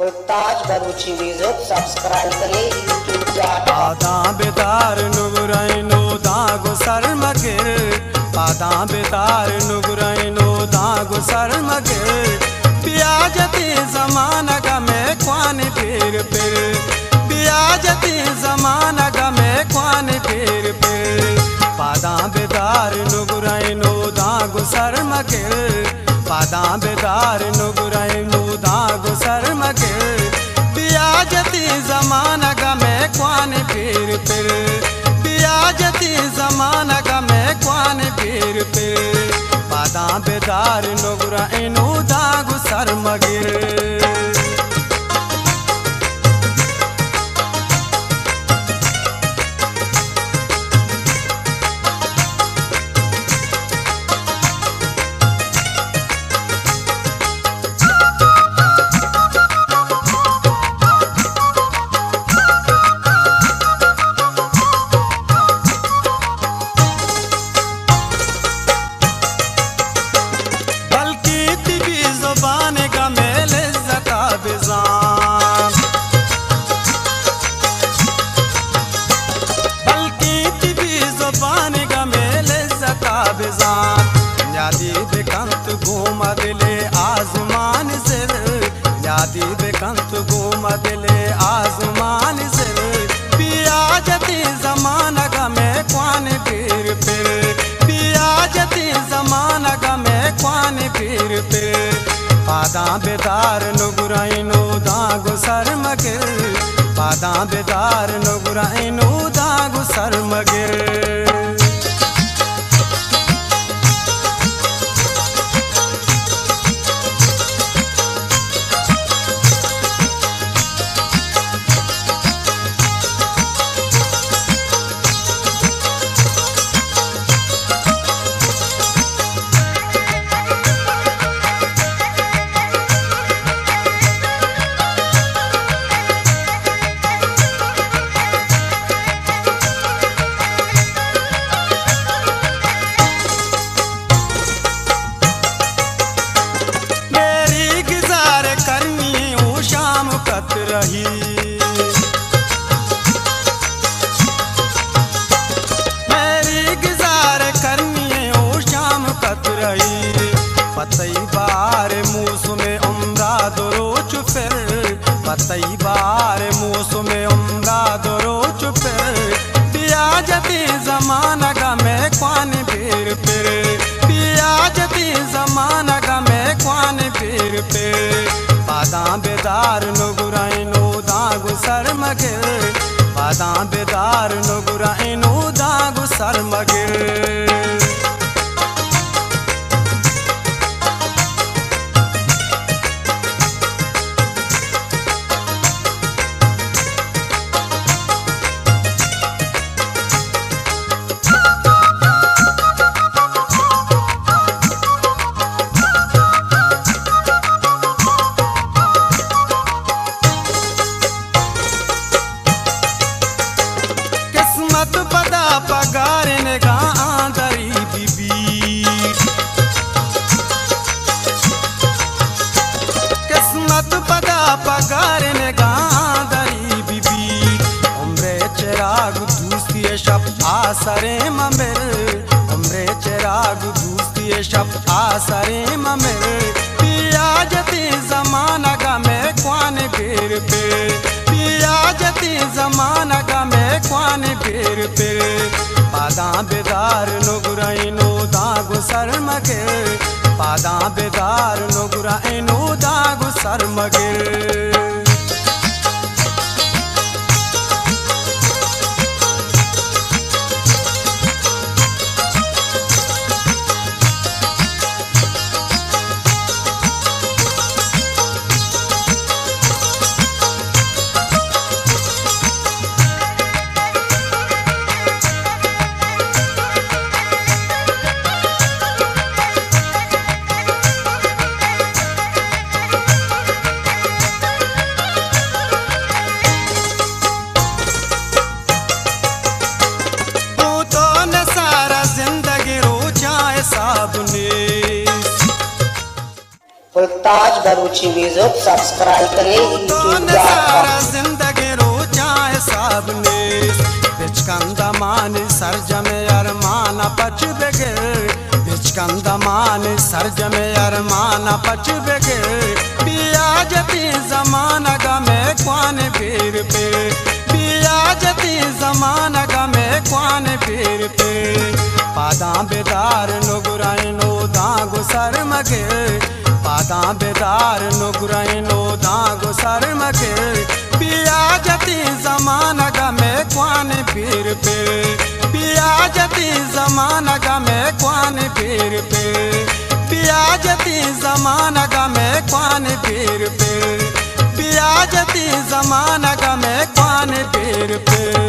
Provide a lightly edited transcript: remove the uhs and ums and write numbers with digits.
ताज बरूची music subscribe करें YouTube channel. पादा बेदार नुगराइनो दागो सरमगिर, पादा बेदार नुगराइनो दागो सरमगिर। पियाजती जमाना गमे क्वानी पीर पिर, पियाजती जमाना गमे क्वानी पीर पिर। पादा बेदार नुगराइनो दागो सरमगिर, पादा बेदार नुगराइनो दागो सरमगिर। पियाजती जमाना गमे क्वानी पीर पिर, पियाजती जमाना गमे क्वानी पीर पिर। पादा बेदार नुगराइनो दागो सरमगिर। यादी बेकंत घूमा दिले आसमान से, यादी बेकंत घूमा दिले आसमान से। पियाजती जमाना गमे क्वानी पीर पिर, पियाजती जमाना गमे क्वानी पीर पिर। पादा बेदार नुगराइनो दागो सरमगिर, पादा बेदार नुगराइनो दागो सरमगिर। रही मेरी गुजार करनी ओ शाम कत रही। पतई बार मौसम उम्रा दरोच फिर, पतई बार मौसम उम्रा दरोच फिर। पियाजती जमाना गमे क्वानी पीर पिर, पियाजती जमाना गमे क्वानी पीर पिर। पादा बेदार नुगराइनो दागो सरमगिर, पादा बेदार नुगराइनो दागो सरमगिर। पगार ने गांधरी बीबी, किस्मत पदा पगार ने गांधरी बीबी। उम्रे चिराग दूसरी शब आसरे ममिर, उम्रे चिराग दूसरी शब आसरे ममिर। पियाजती जमाना गमे क्वानी पीर पिर, पियाजती जमाना गमे क्वानी पीर पिर। पादा बेदार नुगराइनो दागो सरमगिर, पादा बेदार नुगराइनो दागो सरमगिर। आवाज बरूची म्यूजिक सब्सक्राइब करें यूट्यूब पे सारा जिंदगी रोजाए साबने बिचकंदमान सरजमे अरमाना पच बेगे बिचकंदमान सरजमे अरमाना पच बेगे पिया जती जमाना गा में क्वान पीर पे पिया जती जमाना गा में क्वान पीर पे पादा बेदार नुगराई नो दागो सर मगे पादा बेदार नुगराई नो दागो सर मगे पिया जती जमाना गा में क्वान पीर पे पिया जती जमाना गा में क्वान पीर पे पिया जती जमाना गा में क्वान पीर पे पिया जती जमाना गा में क्वान पीर पे।